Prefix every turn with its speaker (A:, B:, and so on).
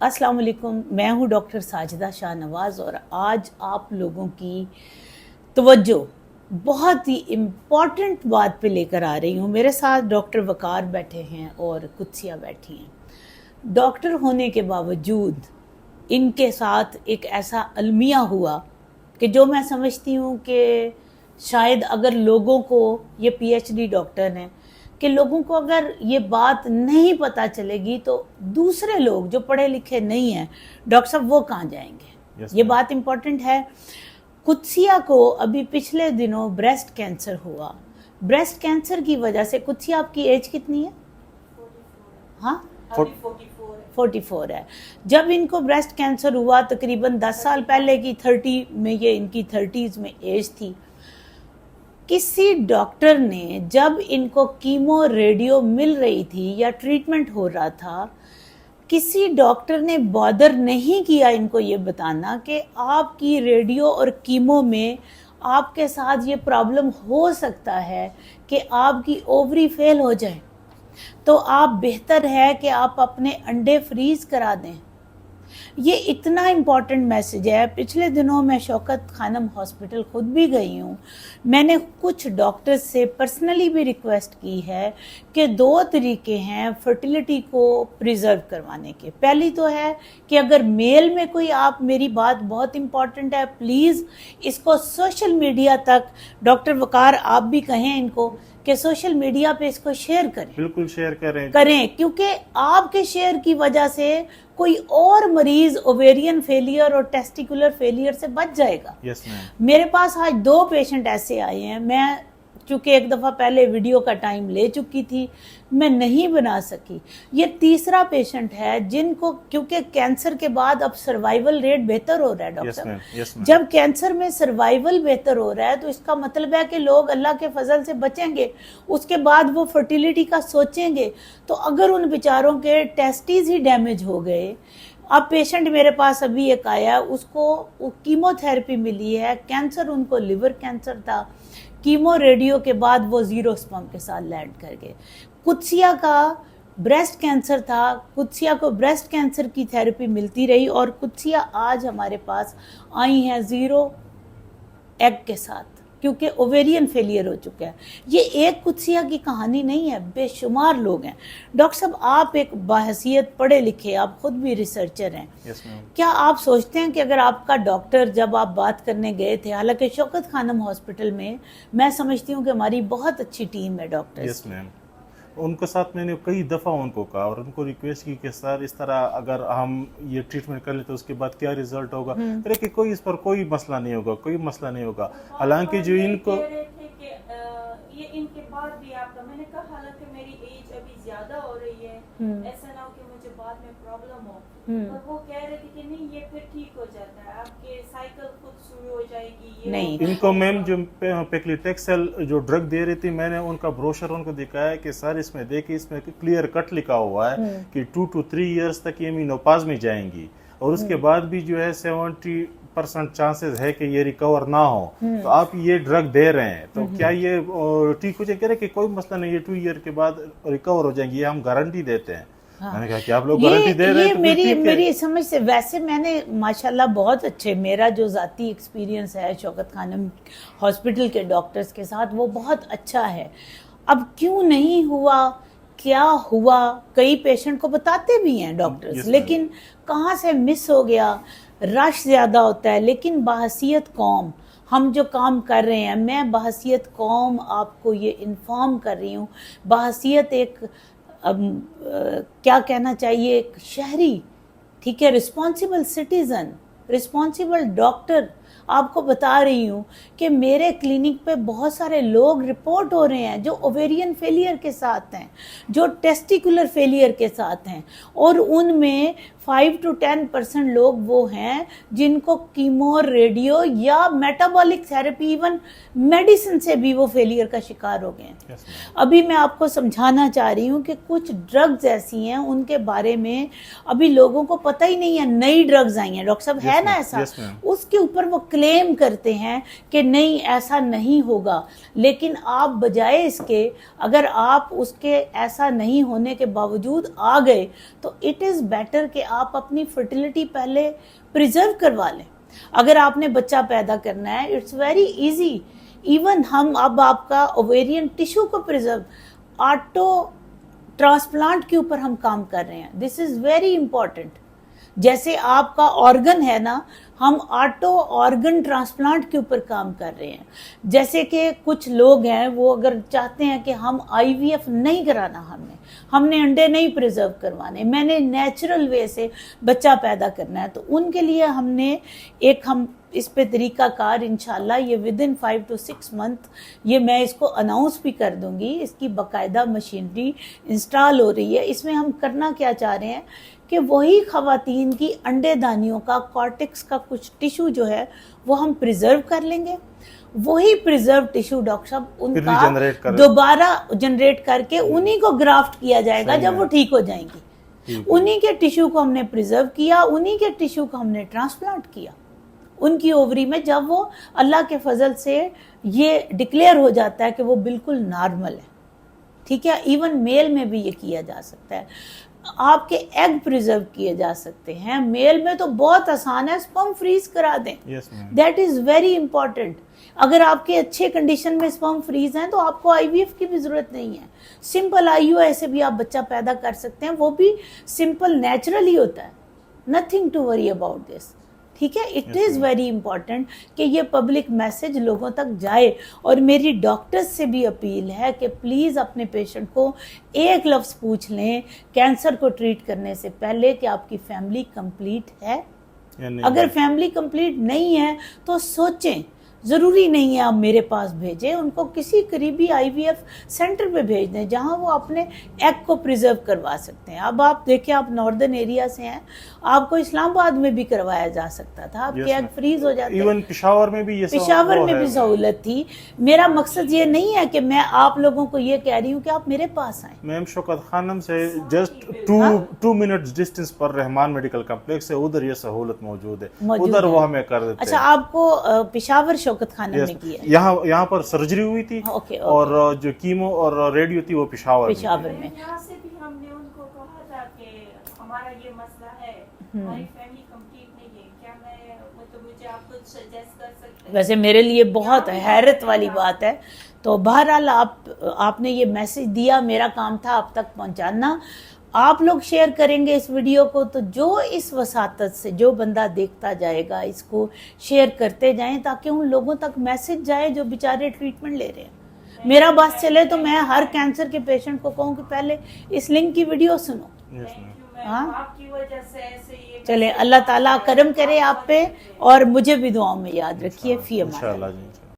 A: अस्सलाम वालेकुम, मैं हूँ डॉक्टर साजिदा शाह नवाज़ और आज आप लोगों की तवज्जो बहुत ही इम्पॉर्टेंट बात पे लेकर आ रही हूँ। मेरे साथ डॉक्टर वकार बैठे हैं और कुत्सिया बैठी हैं। डॉक्टर होने के बावजूद इनके साथ एक ऐसा अलमिया हुआ कि जो मैं समझती हूँ कि शायद अगर लोगों को, ये पीएचडी डॉक्टर हैं, कि लोगों को अगर ये बात नहीं पता चलेगी तो दूसरे लोग जो पढ़े लिखे नहीं हैं, डॉक्टर साहब, वो कहाँ जाएंगे? ये बात इम्पोर्टेंट है। कुत्सिया को अभी पिछले दिनों ब्रेस्ट कैंसर हुआ। ब्रेस्ट कैंसर की वजह से, कुत्सिया आपकी एज कितनी है? 44 हाँ 44 है। जब इनको ब्रेस्ट कैंसर हुआ तकरीबन 10 साल पहले की 30 में, ये इनकी 30s में एज थी। किसी डॉक्टर ने जब इनको कीमो रेडियो मिल रही थी या ट्रीटमेंट हो रहा था, किसी डॉक्टर ने बॉदर नहीं किया इनको ये बताना कि आपकी रेडियो और कीमो में आपके साथ ये प्रॉब्लम हो सकता है कि आपकी ओवरी फेल हो जाए, तो आप बेहतर है कि आप अपने अंडे फ्रीज करा दें। ये इतना इम्पॉर्टेंट मैसेज है। पिछले दिनों मैं शौकत खानम हॉस्पिटल खुद भी गई हूँ। मैंने कुछ डॉक्टर्स से पर्सनली भी रिक्वेस्ट की है कि 2 तरीके हैं फर्टिलिटी को प्रिजर्व करवाने के। पहली तो है कि अगर मेल में कोई, आप, मेरी बात बहुत इम्पॉर्टेंट है, प्लीज़ इसको सोशल मीडिया तक, डॉक्टर वकार आप भी कहें इनको कि सोशल मीडिया पे इसको शेयर करें। बिल्कुल शेयर करें क्योंकि आपके शेयर की वजह से कोई और मरीज ओवेरियन फेलियर और टेस्टिकुलर फेलियर से बच जाएगा।
B: yes,
A: मेरे पास आज 2 पेशेंट ऐसे आए हैं। मैं चूँकि एक दफ़ा पहले वीडियो का टाइम ले चुकी थी, मैं नहीं बना सकी। ये तीसरा पेशेंट है जिनको, क्योंकि कैंसर के बाद अब सर्वाइवल रेट बेहतर हो रहा है डॉक्टर साहब। जब कैंसर में सर्वाइवल बेहतर हो रहा है तो इसका मतलब है कि लोग अल्लाह के फजल से बचेंगे, उसके बाद वो फर्टिलिटी का सोचेंगे। तो अगर उन बेचारों के टेस्टिस ही डैमेज हो गए, अब पेशेंट मेरे पास अभी एक आया, उसको कीमोथेरेपी मिली है, कैंसर, उनको लिवर कैंसर था, कीमो रेडियो के बाद वो 0 स्पर्म के साथ लैंड कर गए। कुत्सिया का ब्रेस्ट कैंसर था, कुत्सिया को ब्रेस्ट कैंसर की थेरेपी मिलती रही और कुत्सिया आज हमारे पास आई हैं 0 एग के साथ, क्योंकि ओवेरियन फेलियर हो चुका है। ये एक कुत्सिया की कहानी नहीं है, बेशुमार लोग हैं। डॉक्टर साहब, आप एक बाहसियत पढ़े लिखे, आप खुद भी रिसर्चर हैं।
B: yes,
A: क्या आप सोचते हैं कि अगर आपका डॉक्टर, जब आप बात करने गए थे, हालांकि शौकत खानम हॉस्पिटल में मैं समझती हूँ कि हमारी बहुत अच्छी टीम है डॉक्टर्स
B: yes, उनके साथ मैंने कई दफ़ा उनको कहा और उनको रिक्वेस्ट की कि सर इस तरह अगर हम ये ट्रीटमेंट कर ले तो उसके बाद क्या रिजल्ट होगा। अरे कि कोई इस पर कोई मसला नहीं होगा, कोई मसला नहीं होगा। हालांकि जो इनको
C: ये इनके बाद भी आपका, मैंने कहा हालांकि मेरी एज अभी ज्यादा हो रही है, ऐसा ना हो कि मुझे बाद में प्रॉब्लम हो, और वो कह रहे थे कि नहीं ये फिर ठीक हो जाता है, आपके साइकिल खुद शुरू हो जाएगी। ये
A: नहीं,
B: इनको मैम जो पेक्लिटेक्सेल जो ड्रग दे रही थी, मैंने उनका ब्रोशर उनको दिखाया कि सर इसमें देखिए, इसमें क्लियर कट लिखा हुआ है कि 2 to 3 इयर्स तक ये मेनोपॉज में जाएंगी और उसके बाद भी जो है 70% चांसेस है कि ये रिकवर ना हो। तो आप ये ड्रग दे रहे हैं तो क्या ये ठीक हो जाएगा? कि कोई मसला नहीं, ये 2 ईयर के बाद रिकवर हो जाएंगी, ये हम गारंटी देते हैं। हाँ। मैंने कहा कि आप लोग गारंटी दे रहे हैं तो
A: मेरी समझ से, वैसे मैंने माशाल्लाह बहुत अच्छे, मेरा जो ज़ाती एक्सपीरियंस है शौकत खानम हॉस्पिटल के डॉक्टर्स के साथ, वो बहुत अच्छा है। अब क्यों नहीं हुआ, क्या हुआ, कई पेशेंट को बताते भी हैं डॉक्टर्स, लेकिन कहाँ से मिस हो गया, रश ज़्यादा होता है। लेकिन बहसियत कौम, हम जो काम कर रहे हैं, मैं बहसियत कौम आपको ये इन्फॉर्म कर रही हूँ, बहसियत एक क्या कहना चाहिए, एक शहरी, ठीक है, रिस्पॉन्सिबल सिटीज़न, रिस्पॉन्सिबल डॉक्टर, आपको बता रही हूँ कि मेरे क्लिनिक पे बहुत सारे लोग रिपोर्ट हो रहे हैं जो ओवेरियन फेलियर के साथ हैं, जो टेस्टिकुलर फेलियर के साथ हैं, और उनमें 5 to 10% लोग वो हैं जिनको कीमो, रेडियो या मेटाबॉलिक थेरेपी, इवन मेडिसिन से भी वो फेलियर का शिकार हो गए हैं। अभी मैं आपको समझाना चाह रही हूँ कि कुछ ड्रग्स ऐसी हैं उनके बारे में अभी लोगों को पता ही नहीं है, नई ड्रग्स आई हैं डॉक्टर साहब, है ना ऐसा, उसके ऊपर वो کلیم کرتے ہیں کہ نہیں ایسا نہیں ہوگا، لیکن آپ بجائے اس کے اگر آپ اس کے ایسا نہیں ہونے کے باوجود آ گئے تو اٹ از بیٹر کہ آپ اپنی فرٹیلیٹی پہلے پریزرو کروا لیں. اگر آپ نے بچہ پیدا کرنا ہے اٹس ویری ایزی. ایون ہم اب آپ کا اوویرین ٹیشو کو پریزرو آٹو ٹرانسپلانٹ کے اوپر ہم کام کر رہے ہیں. دس از ویری امپورٹنٹ. جیسے آپ کا آرگن ہے نا، ہم آٹو آرگن ٹرانسپلانٹ کے اوپر کام کر رہے ہیں. جیسے کہ کچھ لوگ ہیں وہ اگر چاہتے ہیں کہ ہم آئی وی ایف نہیں کرانا، ہم نے انڈے نہیں پریزرو کروانے، میں نے نیچرل وے سے بچہ پیدا کرنا ہے، تو ان کے لیے ہم نے ہم اس پہ طریقہ کار انشاءاللہ یہ ودن 5 to 6 month یہ میں اس کو اناؤنس بھی کر دوں گی. اس کی باقاعدہ مشینری انسٹال ہو رہی ہے. اس میں ہم کرنا کیا چاہ رہے ہیں کہ وہی خواتین کی انڈے دانیوں کا کارٹکس کا کچھ ٹیشو جو ہے وہ ہم پریزرو کر لیں گے. وہی پریزرو ٹیشو ڈاکٹر صاحب ان کا دوبارہ جنریٹ کر کے انہی کو گرافٹ کیا جائے گا جب وہ ٹھیک ہو جائیں گی. انہی کے ٹیشو کو ہم نے پریزرو کیا، انہی کے ٹیشو کو ہم نے ٹرانسپلانٹ کیا ان کی اووری میں. جب وہ اللہ کے فضل سے یہ ڈکلیئر ہو جاتا ہے کہ وہ بالکل نارمل ہے، ٹھیک ہے. ایون میل میں بھی یہ کیا جا سکتا ہے. آپ کے ایگ پریزرو کیے جا سکتے ہیں. میل میں تو بہت آسان ہے، سپرم فریز کرا دیں. That is very important. اگر آپ کے اچھے کنڈیشن میں سپرم فریز ہیں تو آپ کو آئی وی ایف کی بھی ضرورت نہیں ہے. سمپل آئی یو ایسے بھی آپ بچہ پیدا کر سکتے ہیں، وہ بھی سمپل نیچرل ہی ہوتا ہے. Nothing to worry about this. ٹھیک ہے. اٹ از ویری امپورٹنٹ کہ یہ پبلک میسج لوگوں تک جائے. اور میری ڈاکٹرز سے بھی اپیل ہے کہ پلیز اپنے پیشنٹ کو ایک لفظ پوچھ لیں کینسر کو ٹریٹ کرنے سے پہلے کہ آپ کی فیملی کمپلیٹ ہے. اگر فیملی کمپلیٹ نہیں ہے تو سوچیں. ضروری نہیں ہے آپ میرے پاس بھیجیں، ان کو کسی قریبی آئی وی ایف سینٹر پہ بھیج دیں جہاں وہ اپنے ایگ کو پریزرو کروا سکتے ہیں. اب آپ دیکھیں آپ ناردرن ایریا سے ہیں، آپ کو اسلام آباد میں بھی کروایا جا سکتا تھا، آپ کے ایگ فریز ہو جاتے.
B: ایون پشاور میں بھی
A: سہولت تھی. میرا مقصد یہ نہیں ہے کہ میں آپ لوگوں کو یہ کہہ رہی ہوں کہ آپ میرے پاس آئیں.
B: میم شوکت خانم سے جسٹ 2 minutes ڈسٹینس پر رحمان میڈیکل کمپلیکس ہے، ادھر یہ سہولت موجود ہے، ادھر وہ ہمیں کر دیتے ہیں.
A: اچھا، آپ کو پشاور شوکت خانم میں کیا؟
B: یہاں پر سرجری ہوئی تھی اور جو کیمو اور ریڈیو تھی وہ پشاور میں.
C: یہاں سے بھی ہم نے ان کو کہا تھا کہ ہمارا یہ مسئلہ ہے، ہماری فیملی کمپلیٹ نہیں ہے، کیا میں مطلب مجھے آپ کچھ سجیسٹ کر سکتے ہیں؟
A: ویسے میرے لیے بہت حیرت والی بات ہے. تو بہرحال آپ نے یہ میسج دیا، میرا کام تھا آپ تک پہنچانا. آپ لوگ شیئر کریں گے اس ویڈیو کو تو جو اس وساطت سے جو بندہ دیکھتا جائے گا اس کو شیئر کرتے جائیں تاکہ ان لوگوں تک میسج جائے جو بیچارے ٹریٹمنٹ لے رہے ہیں. میرا بات چلے تو میں ہر کینسر کے پیشنٹ کو کہوں کہ پہلے اس لنک کی ویڈیو سنو. ہاں چلیں، اللہ تعالیٰ کرم کرے آپ پہ اور مجھے بھی دعاؤں میں یاد رکھیے. فی امان اللہ.